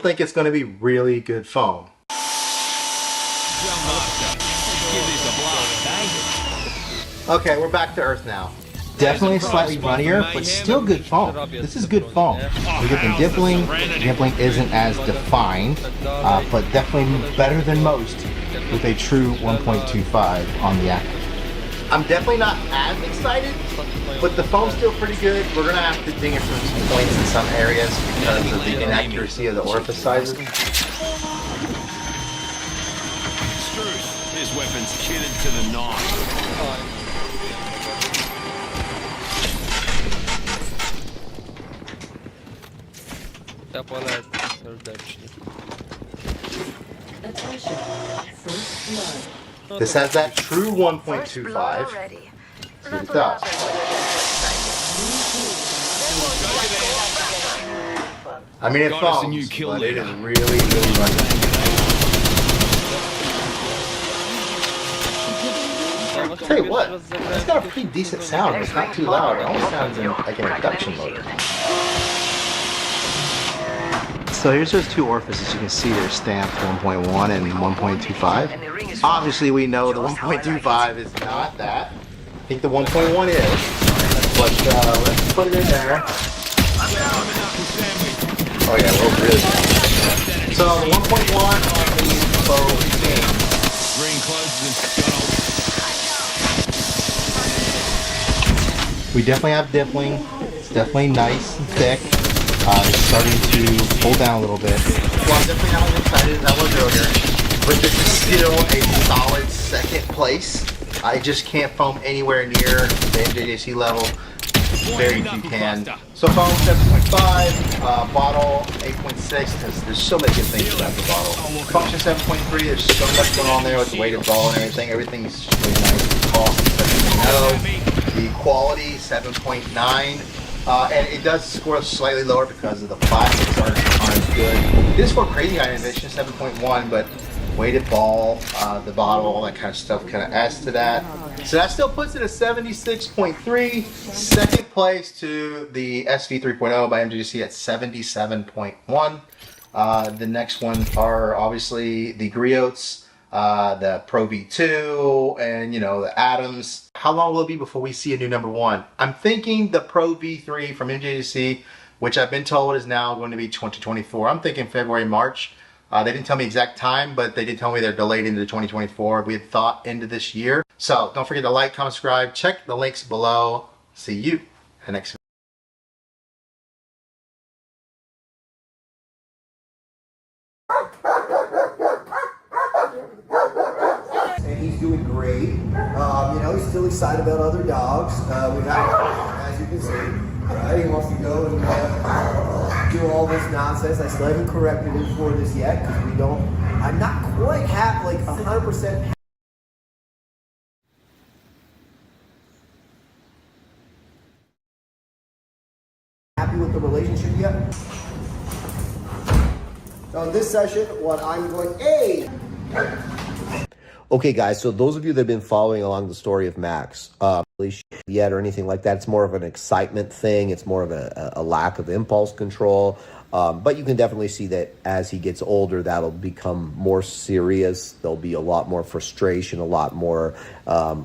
think it's going to be really good foam. Okay, we're back to earth now. Definitely slightly runnier, but still good foam. This is good foam. We get the dimpling. Dimpling isn't as defined, but definitely better than most with a true 1.25 on the active. I'm definitely not as excited, but the foam's still pretty good. We're gonna have to dig into some points in some areas because of the inaccuracy of the orifice sizes. His weapon's kitted to the knife. This has that true 1.25. So it does. I mean, it foams, but it is really, really running. Tell you what, it's got a pretty decent sound. It's not too loud. It almost sounds like an induction motor. So here's those two orifices. You can see they're stamped 1.1 and 1.25. Obviously, we know the 1.25 is not that. I think the 1.1 is. But let's put it in there. Oh yeah, we're really good. So the 1.1 on these both things. Green closes. We definitely have dimpling. It's definitely nice and thick. It's starting to pull down a little bit. Well, I'm definitely not as excited as I was earlier, but this is still a solid second place. I just can't foam anywhere near the MJJC level. Very few can. So foam 7.5, bottle 8.6, because there's so many good things about the bottle. Function 7.3, there's so much going on there with the weighted ball and everything. Everything's really nice. The cost 7.0. The quality 7.9. And it does score slightly lower because of the plastics aren't good. This is for Crazy High Innovation 7.1, but weighted ball, the bottle, all that kind of stuff kind of adds to that. So that still puts it at 76.3. Second place to the SV 3.0 by MJJC at 77.1. The next ones are obviously the Griots, the Pro V2, and the Atoms. How long will it be before we see a new number one? I'm thinking the Pro V3 from MJJC, which I've been told is now going to be 2024. I'm thinking February, March. They didn't tell me exact time, but they did tell me they're delayed into 2024. We had thought into this year. So don't forget to like, comment, subscribe. Check the links below. See you in the next video. And he's doing great. He's still excited about other dogs. We have, as you can see, he wants to go and do all this nonsense. I still haven't corrected him for this yet because I'm not quite 100% happy with the relationship yet. So in this session, what I'm going, Okay, guys, so those of you that have been following along the story of Max, yet or anything like that, it's more of an excitement thing. It's more of a lack of impulse control. But you can definitely see that as he gets older, that'll become more serious. There'll be a lot more frustration, a lot more,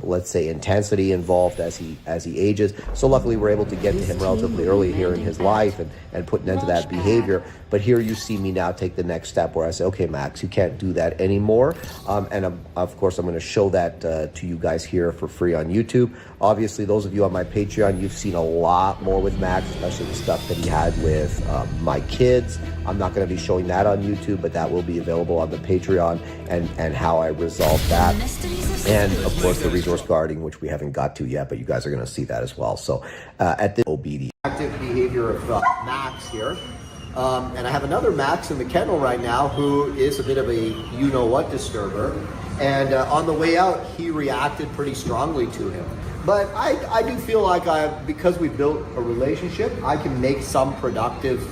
let's say, intensity involved as he ages. So luckily, we're able to get to him relatively early here in his life and put an end to that behavior. But here you see me now take the next step where I say, okay, Max, you can't do that anymore. Of course, I'm going to show that to you guys here for free on YouTube. Obviously, those of you on my Patreon, you've seen a lot more with Max, especially the stuff that he had with my kids. I'm not going to be showing that on YouTube, but that will be available on the Patreon and how I resolved that. And of course, the resource guarding, which we haven't got to yet, but you guys are going to see that as well. So at the obedience. Active behavior of Max here. And I have another Max in the kennel right now who is a bit of a you-know-what disturber. And on the way out, he reacted pretty strongly to him. But I do feel like because we built a relationship, I can make some productive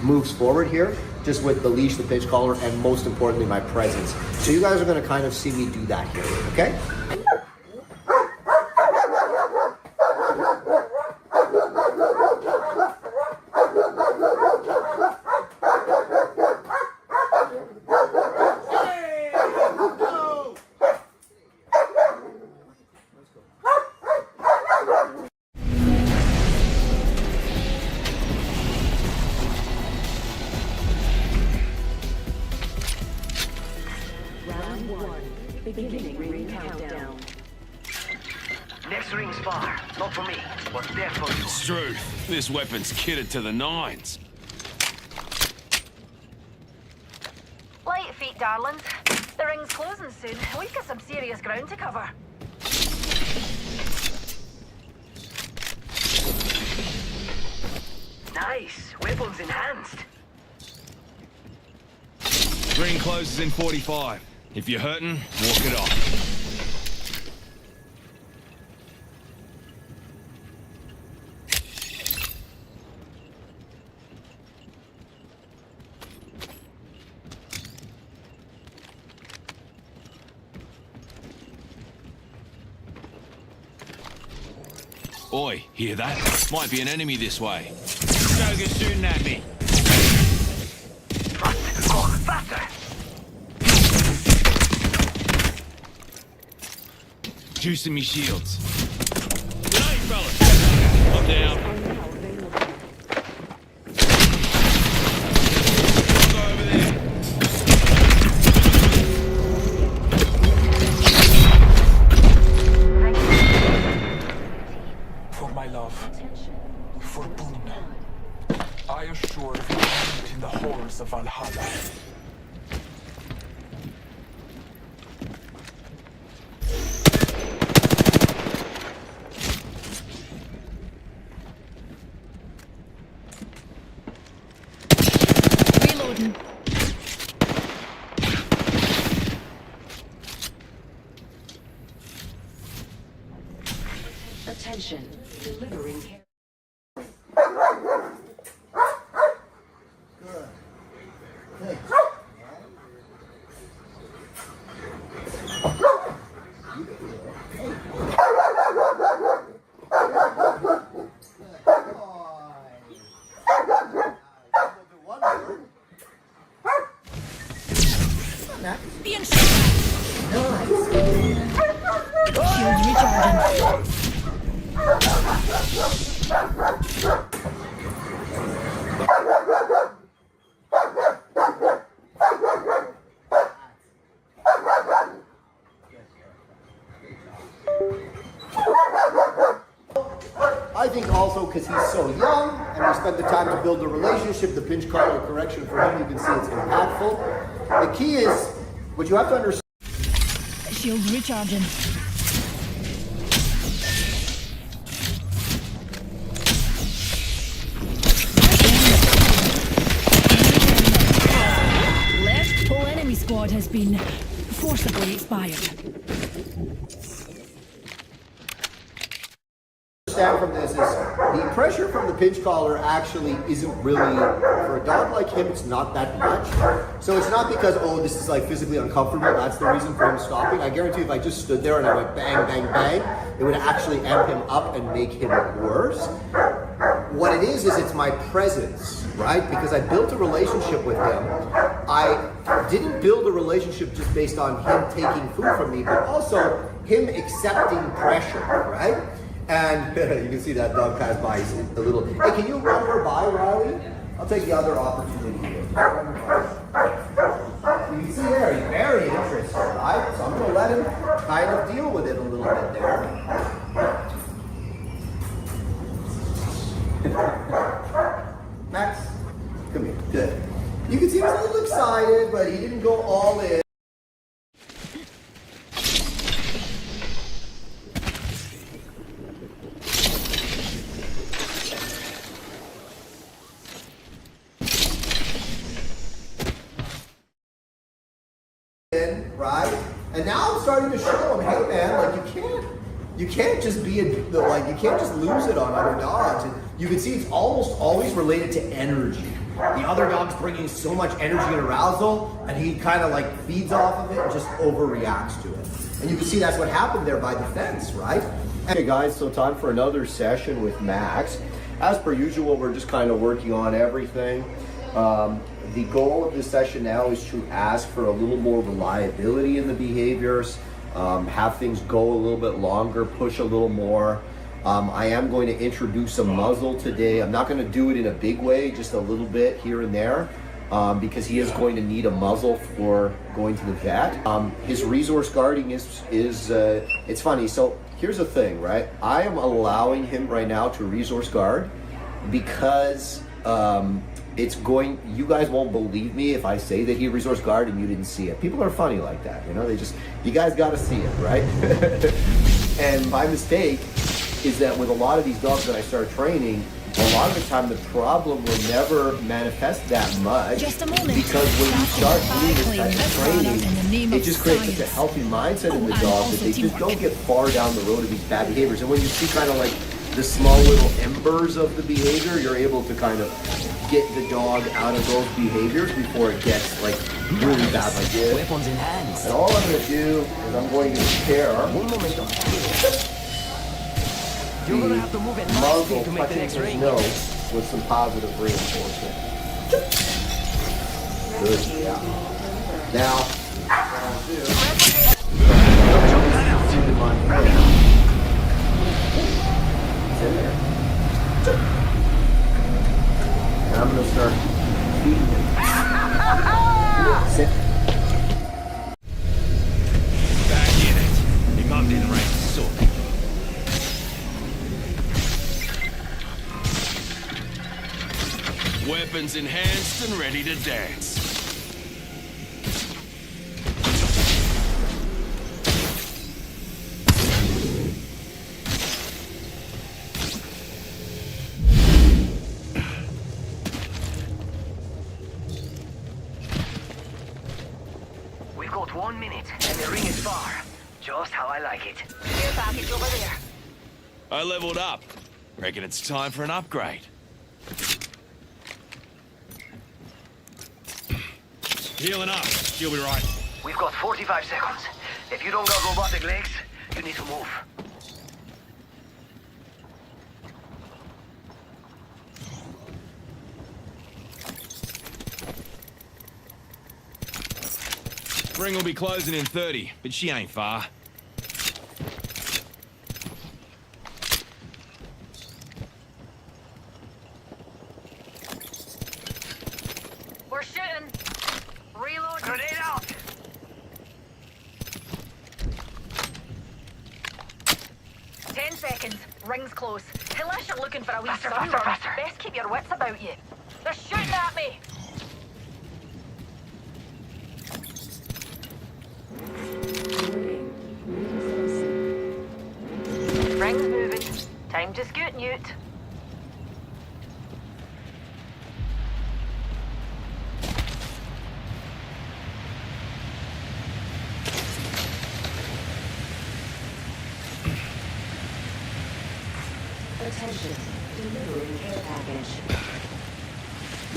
moves forward here, just with the leash, the pitch collar, and most importantly, my presence. So you guys are going to kind of see me do that here, okay? Beginning ring countdown. Next ring spar. Not for me, but there for you. Struth, this weapon's kitted to the nines. Light feet, darlings. The ring's closing soon. We've got some serious ground to cover. Nice. Weapons enhanced. Ring closes in 45. If you're hurting, walk it off. Oi, hear that? Might be an enemy this way. Don't get shooting at me. Fast. Go faster. Juicing me shields. Hey, fellas! I'm down. Go over there. For my love, for Boone, I assure thee meet in the halls of Valhalla. Reloading. Attention. Delivering care. Being shot. Shields recharging. I think also because he's so young and we spent the time to build a relationship, the pinch collar correction for him, you can see it's impactful. The key is, what you have to understand. Shields recharging. Left whole enemy squad has been forcibly expired. From this is the pressure from the pinch collar actually isn't really, for a dog like him, it's not that much. So it's not because, oh, this is like physically uncomfortable, that's the reason for him stopping. I guarantee if I just stood there and I went bang, bang, bang, it would actually amp him up and make him worse. What it is it's my presence, right? Because I built a relationship with him. I didn't build a relationship just based on him taking food from me, but also him accepting pressure, right? And you can see that dog pass by, he's a little, hey, can you run her by, Riley? I'll take the other opportunity here. You can see there, he's very interested, right? So I'm gonna let him kind of deal with it a little bit there. Max, come here, good. You can see he was a little excited, but he didn't go all in. Right? And now I'm starting to show him, hey man, like you can't just be you can't just lose it on other dogs. And you can see it's almost always related to energy. The other dog's bringing so much energy and arousal, and he kind of like feeds off of it and just overreacts to it. And you can see that's what happened there by the fence, right? Hey guys, so time for another session with Max. As per usual, we're just kind of working on everything. The goal of this session now is to ask for a little more reliability in the behaviors, have things go a little bit longer, push a little more. I am going to introduce some muzzle today. I'm not going to do it in a big way, just a little bit here and there. because he is going to need a muzzle for going to the vet. His resource guarding is it's funny. So here's the thing, right? I am allowing him right now to resource guard because it's going. You guys won't believe me if I say that he resource guard and you didn't see it. People are funny like that, you know. You guys got to see it, right? And my mistake is that with a lot of these dogs that I start training, a lot of the time the problem will never manifest that much. Just a moment. Because when you start doing this type of Cycling training, in the name it of just creates such a science. healthy mindset in the and dog also that they just teamwork. don't get far down the road of these bad behaviors. And when you see kind of like the small little embers of the behavior, you're able to kind of get the dog out of those behaviors before it gets like really bad like this. Weapons in hands. And all I'm going to do is I'm going to pair Un momento. You're gonna have to move at my muzzle speed to make the touching next his ring. nose with some positive reinforcement. Good, yeah. Now, what I'll do, see him on here. He's in there. And I'm gonna start feeding him. Sit. Back in it. He might be in the range of sword. Weapons enhanced and ready to dance. We've got 1 minute, and the ring is far. Just how I like it. Care package over there. I leveled up. Reckon it's time for an upgrade. Healing up. She'll be right. We've got 45 seconds. If you don't got robotic legs, you need to move. Ring will be closing in 30, but she ain't far. We're shooting. Reload. Grenade out! Ten seconds. Ring's close. Unless you're looking for a wee Faster, sunburn, faster, faster. best keep your wits about you. They're shooting at me. Ring's moving. Time to scoot, Newt.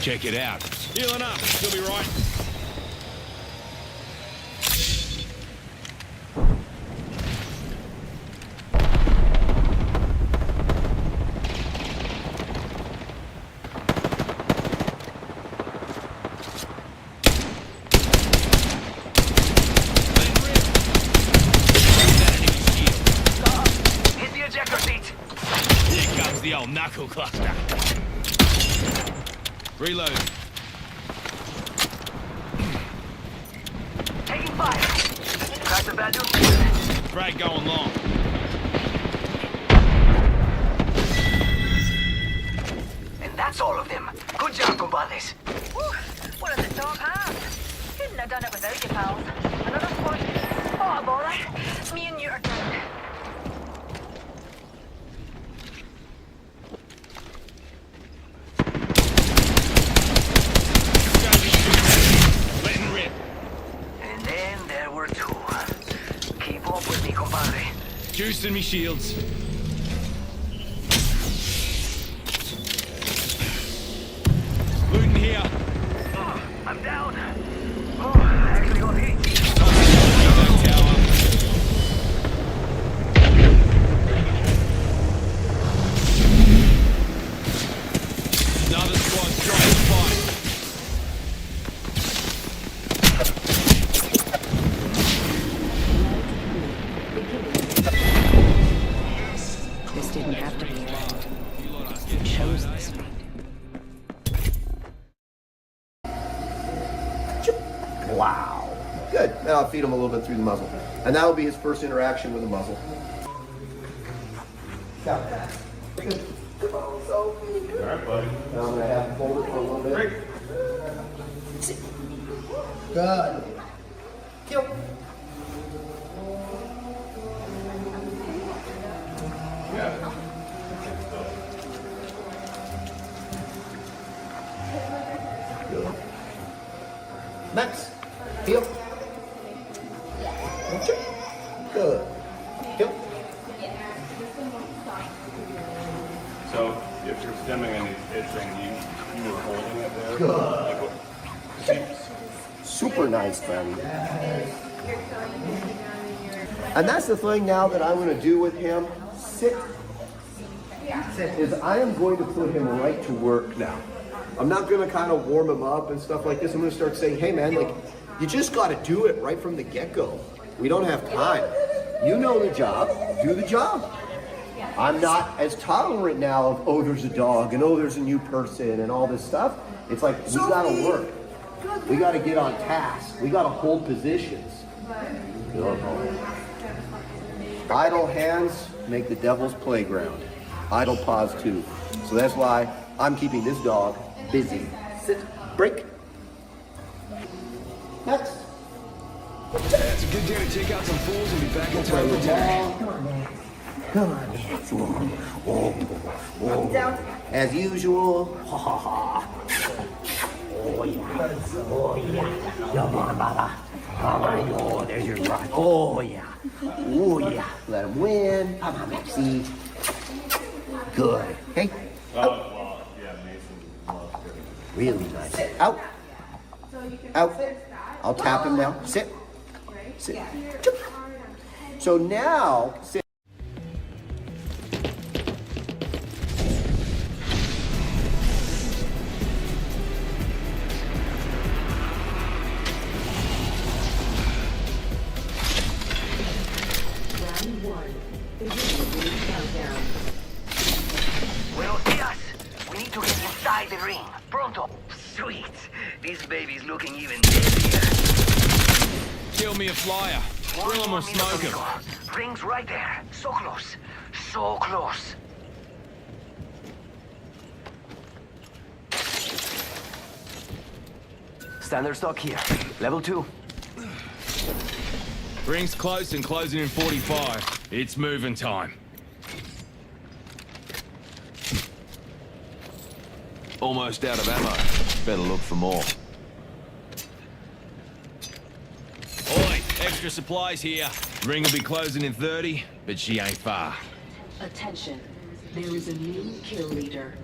Check it out. Healing up. She'll be right. Hit the ejector seat! Here comes the old knuckle cluster. Reload. Taking fire! Crack the bad news. Frag going long. And that's all of them. Good job, compadres. Whew, what does the dog have? Couldn't have done it without you, pals. Another squad. Oh, bother. Me and you are done. Letting rip. And then there were two. Keep up with me, compadre. Juicing me shields. Looting here. Oh, I'm down. Oh, I actually got hit. Tower. Another squad trying to fight. This didn't have to be around. You chose this one. Wow. Good. Now I'll feed him a little bit through the muzzle. And that will be his first interaction with the muzzle. Come on, Sophie. All right, buddy. Now I'm going to have him hold it for a little bit. Good. Kill. Yeah. Good. Max. Heel. Good. Heel. So, if you're stemming and it's itching, you were holding it there? Good. Like what? Super nice, friend. And that's the thing now that I'm going to do with him. Sit. Is I am going to put him right to work now. I'm not going to kind of warm him up and stuff like this. I'm going to start saying, hey man, like, you just got to do it right from the get-go. We don't have time. You know the job, do the job. I'm not as tolerant now of, oh, there's a dog and oh, there's a new person and all this stuff. It's like, we got to work. We got to get on task. We got to hold positions. Idle hands make the devil's playground. Idle paws too. So that's why I'm keeping this dog busy. Sit, break. Next. It's a good day to take out some fools and be back in time for dinner. Come on, man. Come on, man. Oh. As usual. Ha ha ha. Oh yeah. Oh yeah. Come on, Baba. Come on. Oh, there's your run. Oh yeah. Oh yeah. Let him win. Come on, Maxie. Good. Okay. Well, yeah, Mason loves it. Really nice. Out. Out. I'll tap him now. Sit. Sit. So now, sit. Buenos dias. We need to get inside the ring. Pronto. Sweet. This baby's looking even deadlier. Kill me a flyer. Grill 'em or smoke 'em. Ring's right there. So close. So close. Standard stock here. Level 2. Ring's close and closing in 45. It's moving time. Almost out of ammo. Better look for more. Oi, extra supplies here. Ring will be closing in 30, but she ain't far. Attention, there is a new kill leader.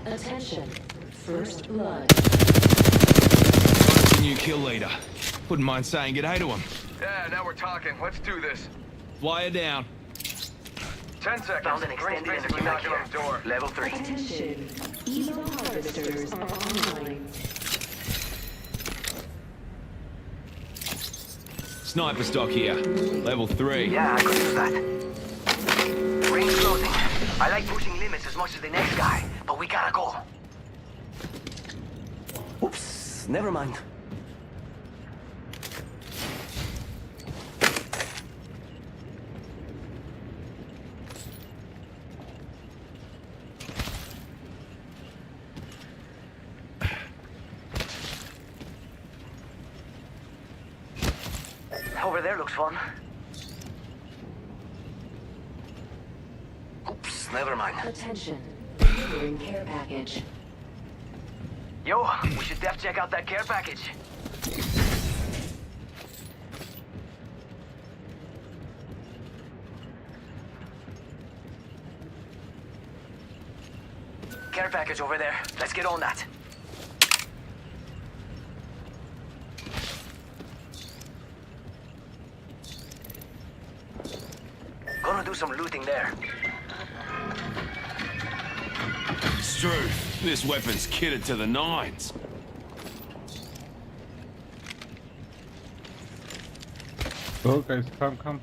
Attention, first blood. What's the new kill leader? Wouldn't mind saying good day to him. Yeah, now we're talking. Let's do this. Flyer down. 10 seconds. Found an Ring's extended basically energy knocking on back the door. here. Level 3. Attention, evil harvesters are online. Sniper stock here. Level 3. Yeah, I could use that. Ring's closing. I like pushing limits as much as the next guy, but we gotta go. Oops, never mind. Over there looks fun. Oops, never mind. Attention, delivering care package. Yo, we should def check out that care package. Care package over there. Let's get on that. Gonna do some looting there. Struth, this weapon's kitted to the nines. Go, guys, come.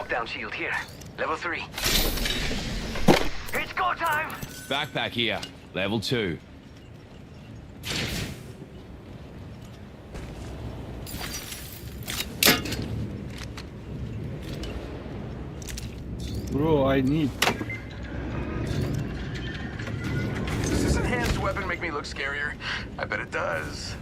Knockdown shield here. Level 3. It's go time! Backpack here. Level 2. Bro, I need. Does this enhanced weapon make me look scarier? I bet it does.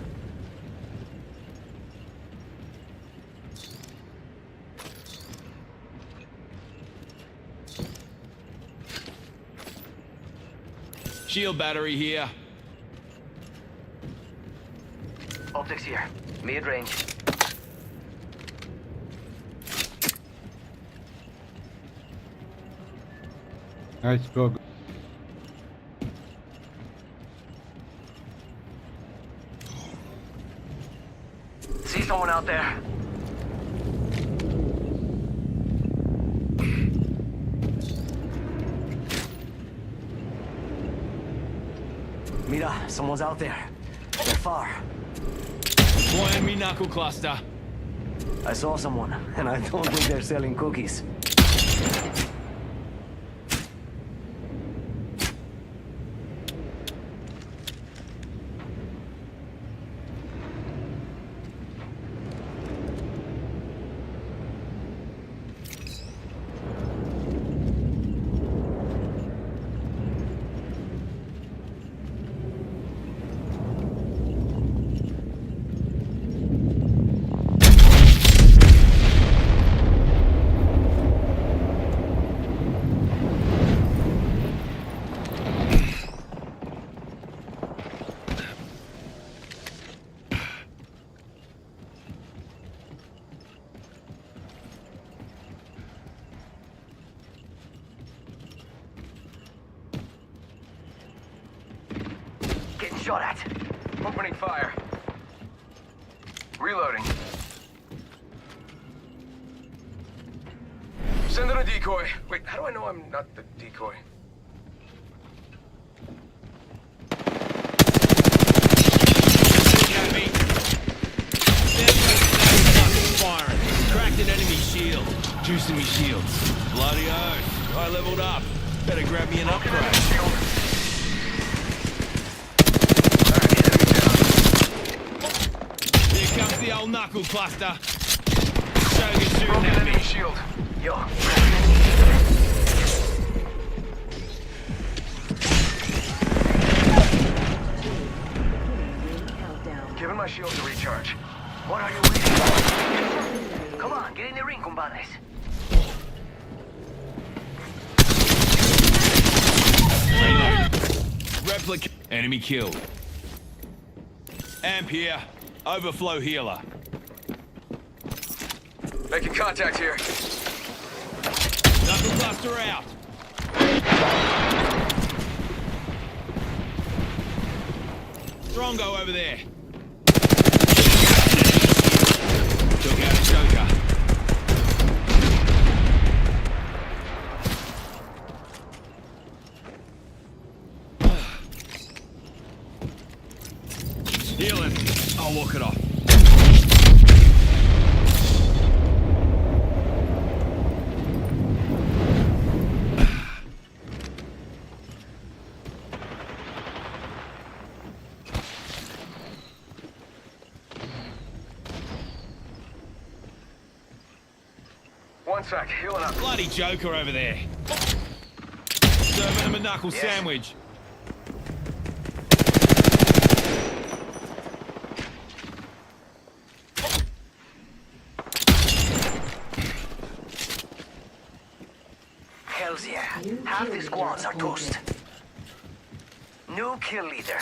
Shield battery here. Optics here. Mid-range. Nice, go. See someone out there? Mira, someone's out there. They're far. Boy, enemy knuckle cluster. I saw someone, and I don't think they're selling cookies. Getting shot at. Opening fire. Reloading. Send in a decoy. Wait, how do I know I'm not the decoy? Got me. Firing. Cracked an enemy shield. Juicing me shields. Bloody oath. I leveled up. Better grab me an upgrade. Here comes the old knuckle cluster. Showing it soon Broken at enemy me. shield. Yo. Giving my shield to recharge. What are you waiting for? Come on, get in the ring, compadres. Replica. Enemy killed. Amp here. Overflow healer. Making contact here. Knuckle cluster out. Strongo over there. Took out a Joker. Healing. I'll walk it off. One sec, healing up. Bloody Joker over there. Serving him a knuckle sandwich. Hells yeah. Half the squads are toast. New kill leader.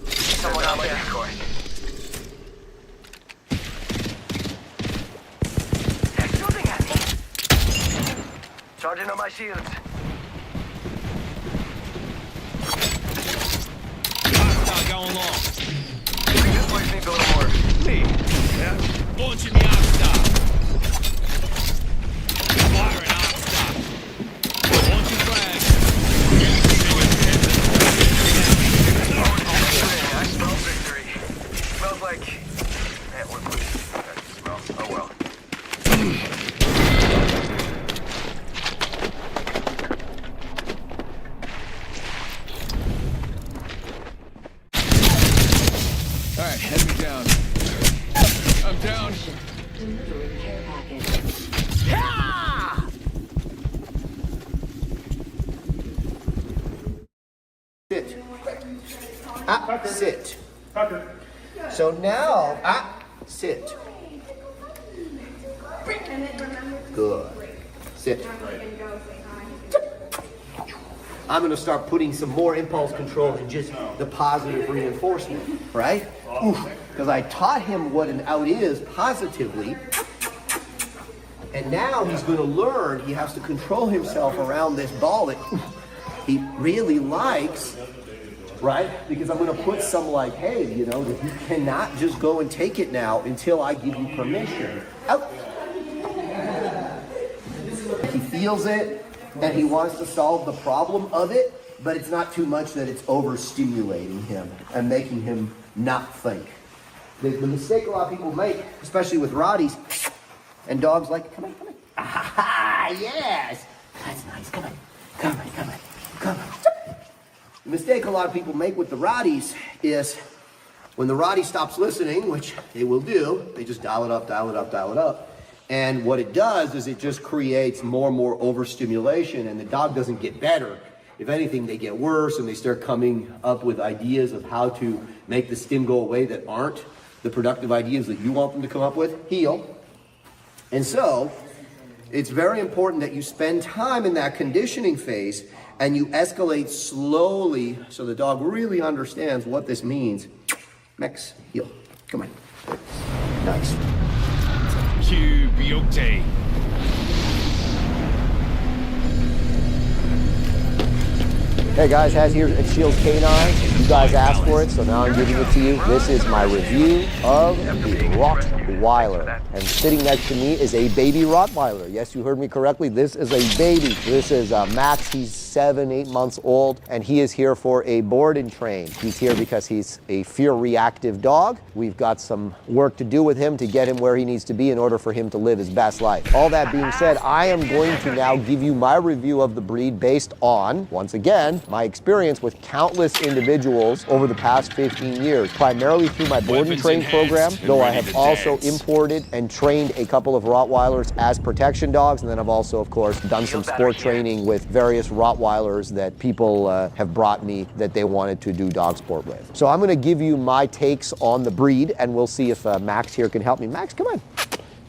Someone out there. Decoy. They're shooting at me. Charging on my shields. Start going long. This place needs a little more. Yeah. Launching the arc star. Firing arc star. Launching flag. I smell victory. Smells like... Man, what that smell? Oh well. Sit. So now, sit. Good. Sit. I'm going to start putting some more impulse control in just the positive reinforcement, right? Because I taught him what an out is positively. And now he's going to learn he has to control himself around this ball that he really likes, right? Because I'm going to put some like, hey, you know, you cannot just go and take it now until I give you permission. Out. He feels it and he wants to solve the problem of it, but it's not too much that it's overstimulating him and making him not think. The mistake a lot of people make, especially with Rotties, and dogs like, come on. Ah, yes. That's nice. Come on. The mistake a lot of people make with the Rotties is when the Rottie stops listening, which they will do, they just dial it up. And what it does is it just creates more and more overstimulation, and the dog doesn't get better. If anything, they get worse, and they start coming up with ideas of how to make the stim go away that aren't the productive ideas that you want them to come up with. Heel. And so, it's very important that you spend time in that conditioning phase and you escalate slowly so the dog really understands what this means. Max, heel. Come on. Nice. Cue Beauté. Hey guys, Haz here at Shield K9. You guys asked for it, so now I'm giving it to you. This is my review of the Rottweiler. And sitting next to me is a baby Rottweiler. Yes, you heard me correctly. This is a baby. This is Max. He's 7-8 months old, and he is here for a board and train. He's here because he's a fear-reactive dog. We've got some work to do with him to get him where he needs to be in order for him to live his best life. All that being said, I am going to now give you my review of the breed based on, once again, my experience with countless individuals over the past 15 years, primarily through my board and train program, though I have also imported and trained a couple of Rottweilers as protection dogs, and then I've also, of course, done some sport training with various Rottweilers that people have brought me that they wanted to do dog sport with. So I'm going to give you my takes on the breed, and we'll see if Max here can help me. Max, come on.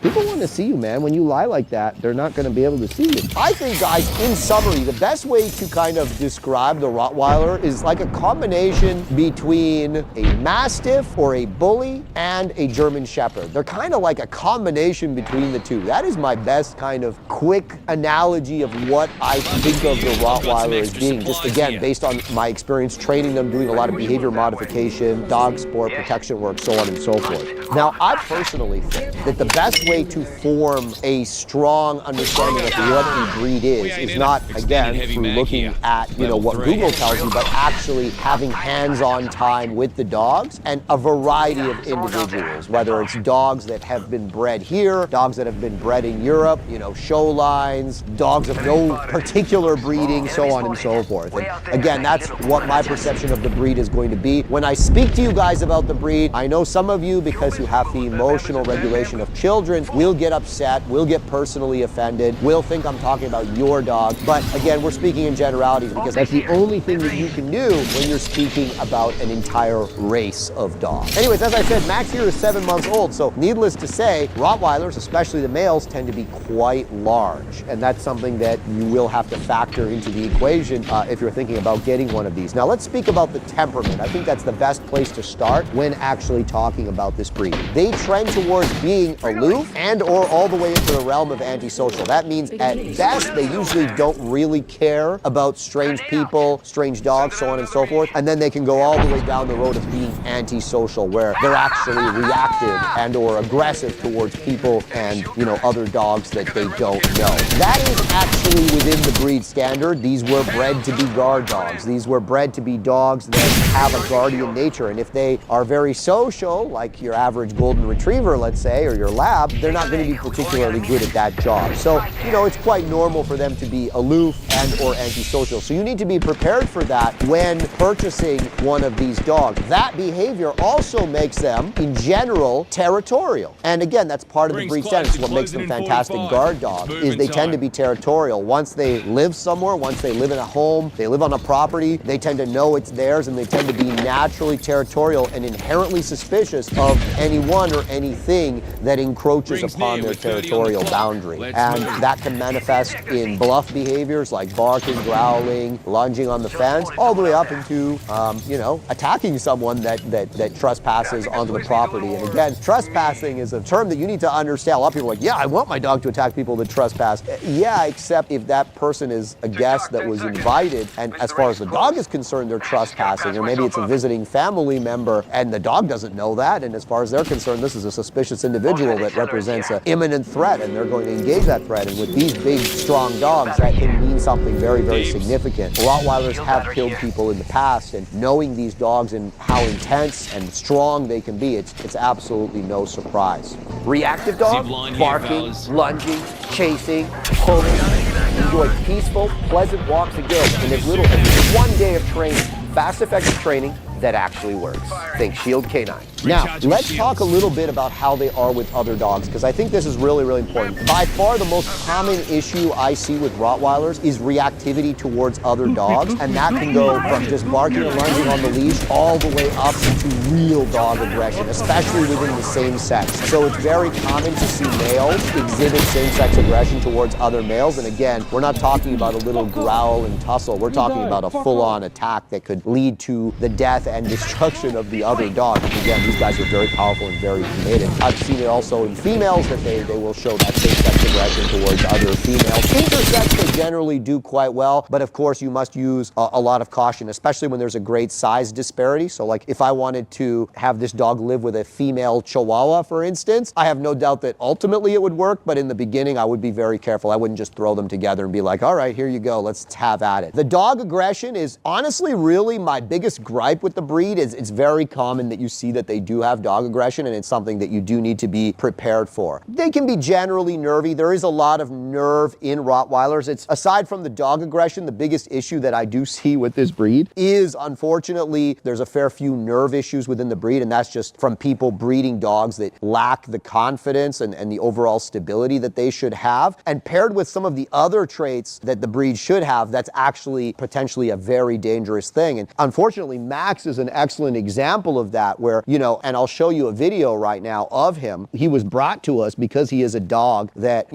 People want to see you, man. When you lie like that, they're not going to be able to see you. I think, guys, in summary, the best way to kind of describe the Rottweiler is like a combination between a Mastiff or a Bully and a German Shepherd. They're kind of like a combination between the two. That is my best kind of quick analogy of what I think of the Rottweiler as being. Just again, based on my experience training them, doing a lot of behavior modification, dog sport, protection work, so on and so forth. Now, I personally think that the best way to form a strong understanding of what the breed is not, again, through looking at, what Google tells you, but actually having hands-on time with the dogs and a variety of individuals, whether it's dogs that have been bred here, dogs that have been bred in Europe, show lines, dogs of no particular breeding, so on and so forth. And again, that's what my perception of the breed is going to be. When I speak to you guys about the breed, I know some of you, because you have the emotional regulation of children, will get upset, will get personally offended, will think I'm talking about your dog. But again, we're speaking in generalities because that's the only thing that you can do when you're speaking about an entire race of dogs. Anyways, as I said, Max here is 7 months old, so needless to say, Rottweilers, especially the males, tend to be quite large. And that's something that you will have to factor into the equation if you're thinking about getting one of these. Now let's speak about the temperament. I think that's the best place to start when actually talking about this breed. They trend towards being aloof and or all the way into the realm of antisocial. That means at best, they usually don't really care about strange people, strange dogs, so on and so forth. And then they can go all the way down the road of being antisocial, where they're actually reactive and or aggressive towards people and, other dogs that they don't know. That is actually within the breed standard. These were bred to be guard dogs. These were bred to be dogs that have a guardian nature. And if they are very social, like your average golden retriever, let's say, or your lab, they're not going to be particularly good at that job. So, it's quite normal for them to be aloof and and or antisocial. So you need to be prepared for that when purchasing one of these dogs. That behavior also makes them, in general, territorial. And again, that's part of the breed standards. What makes them fantastic guard dogs is they tend to be territorial. Once they live somewhere, once they live in a home, they live on a property, they tend to know it's theirs, and they tend to be naturally territorial and inherently suspicious of anyone or anything that encroaches upon their territorial boundary. And that can manifest in bluff behaviors like barking, growling, lunging on the fence, all the way up into, attacking someone that trespasses onto the property. And again, trespassing is a term that you need to understand. A lot of people are like, yeah, I want my dog to attack people that trespass. Yeah, except if that person is a guest that was invited, and as far as the dog is concerned, they're trespassing, or maybe it's a visiting family member and the dog doesn't know that, and as far as they're concerned, this is a suspicious individual that represents an imminent threat, and they're going to engage that threat. And with these big, strong dogs, that can mean something very, very significant. Rottweilers have killed people in the past, and knowing these dogs and how intense and strong they can be, it's absolutely no surprise. Reactive dog, barking, lunging, chasing, pulling, enjoy peaceful, pleasant walks and goes in as little as 1 day of training. Fast, effective training that actually works. Think Shield Canine. Now, let's talk a little bit about how they are with other dogs, because I think this is really, really important. By far, the most common issue I see with Rottweilers is reactivity towards other dogs, and that can go from just barking and lunging on the leash all the way up into real dog aggression, especially within the same sex. So it's very common to see males exhibit same-sex aggression towards other males, and again, we're not talking about a little growl and tussle. We're talking about a full-on attack that could lead to the death and destruction of the other dog. And again, these guys are very powerful and very committed. I've seen it also in females that they will show that same-sex aggression towards other females. Intersex they generally do quite well, but of course you must use a lot of caution, especially when there's a great size disparity. So like if I wanted to have this dog live with a female Chihuahua, for instance, I have no doubt that ultimately it would work, but in the beginning I would be very careful. I wouldn't just throw them together and be like, all right, here you go, let's have at it. The dog aggression is honestly really my biggest gripe with the breed. Is it's very common that you see that they do have dog aggression, and it's something that you do need to be prepared for. They can be generally nervy. There is a lot of nerve in Rottweilers. It's aside from the dog aggression, the biggest issue that I do see with this breed is, unfortunately, there's a fair few nerve issues within the breed, and that's just from people breeding dogs that lack the confidence and the overall stability that they should have. And paired with some of the other traits that the breed should have, that's actually potentially a very dangerous thing. And unfortunately, Max is an excellent example of that, where, and I'll show you a video right now of him. He was brought to us because he is a dog that,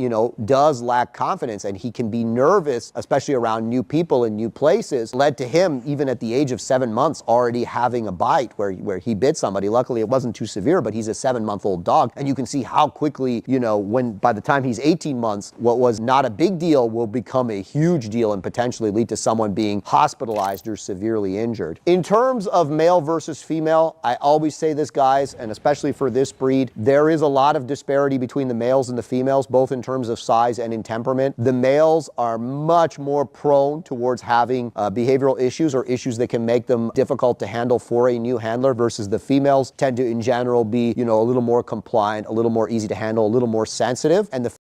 does lack confidence, and he can be nervous, especially around new people and new places. Led to him, even at the age of 7 months, already having a bite where he bit somebody. Luckily, it wasn't too severe, but he's a 7-month-old dog, and you can see how quickly, when by the time he's 18 months, what was not a big deal will become a huge deal and potentially lead to someone being hospitalized or severely injured. In terms of male versus female, I always say this, guys, and especially for this breed, there is a lot of disparity between the males and the females, both in terms of size and in temperament. The males are much more prone towards having behavioral issues or issues that can make them difficult to handle for a new handler, versus the females tend to, in general, be, a little more compliant, a little more easy to handle, a little more sensitive, and the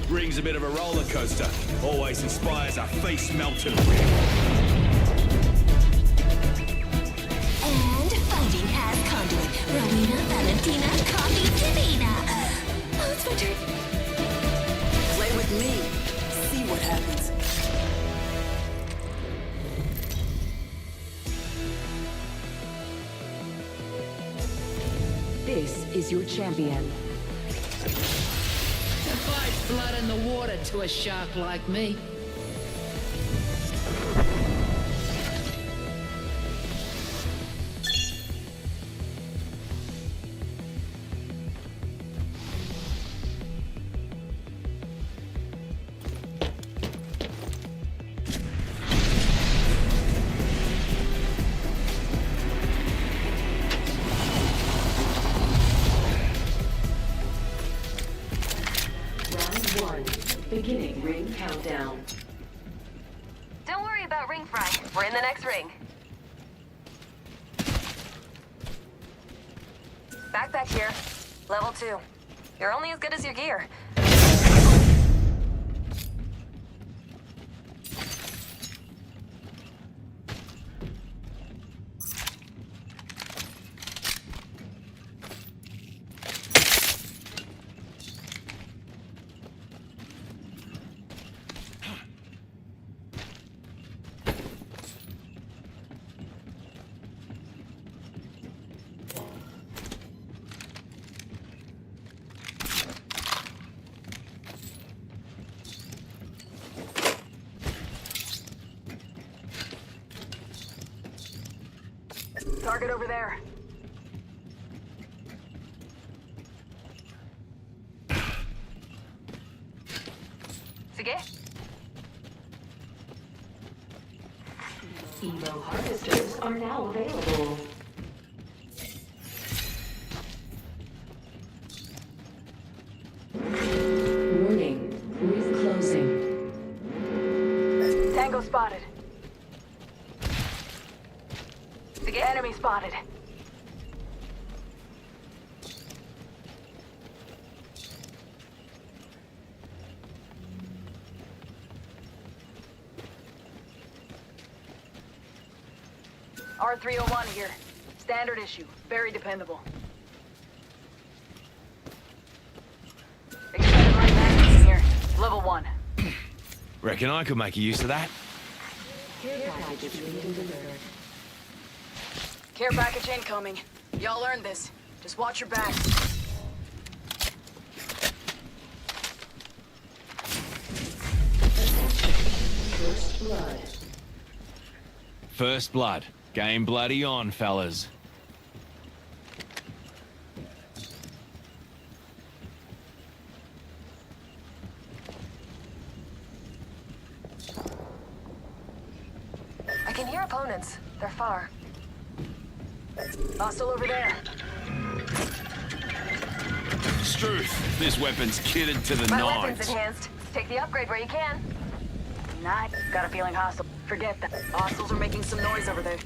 Ring's a bit of a roller coaster. Always inspires a face-melting ring. And fighting as conduit, Rowena, Valentina, Coffee, Davina. Oh, it's my turn. Play with me. See what happens. This is your champion. Fights blood in the water to a shark like me. 1. Beginning ring countdown. Don't worry about ring fry. We're in the next ring. Backpack here. Level 2. You're only as good as your gear. Target over there. Sige. Evo harvesters are now available. Warning, reef closing. Tango spotted. Sige. Enemy spotted. R301 here. Standard issue. Very dependable. Extended right magazine here. Level 1. Reckon I could make a use of that. Care package being delivered. Care package incoming. Y'all earned this. Just watch your back. First blood. First blood. Game bloody on, fellas. I can hear opponents. They're far. Hostile over there. Struth, this weapon's kitted to the My nines. weapon's enhanced. Take the upgrade where you can. Nah, got a feeling hostile. Forget that. Hostiles are making some noise over there.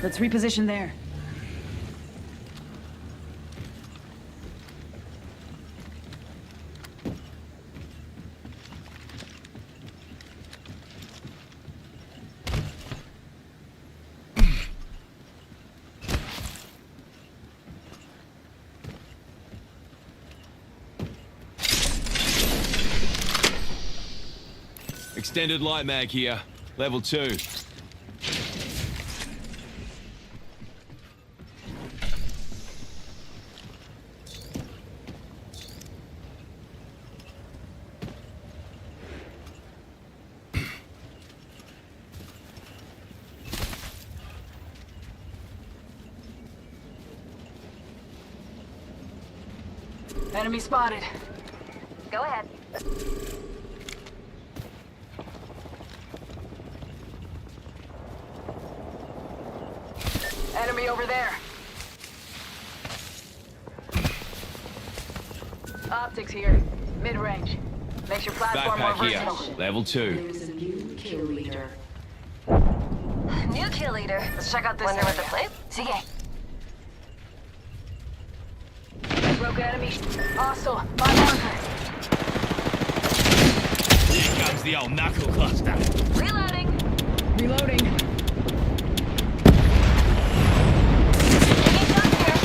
Let's reposition there. Extended light mag here. Level 2. Enemy spotted. Go ahead. Enemy over there. Optics here. Mid-range. Makes your platform more Backpack here. versatile. Level 2. There's a new kill leader. New kill leader. Let's check out this area. Wonder what the play? Sige. Broke enemy. Hostile. My marker. Here comes the old knuckle cluster. Reloading. Reloading. Taking shots here.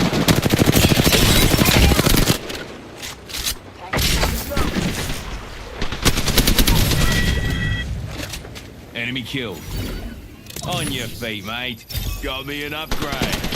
Enemy killed. On your feet, mate. Got me an upgrade.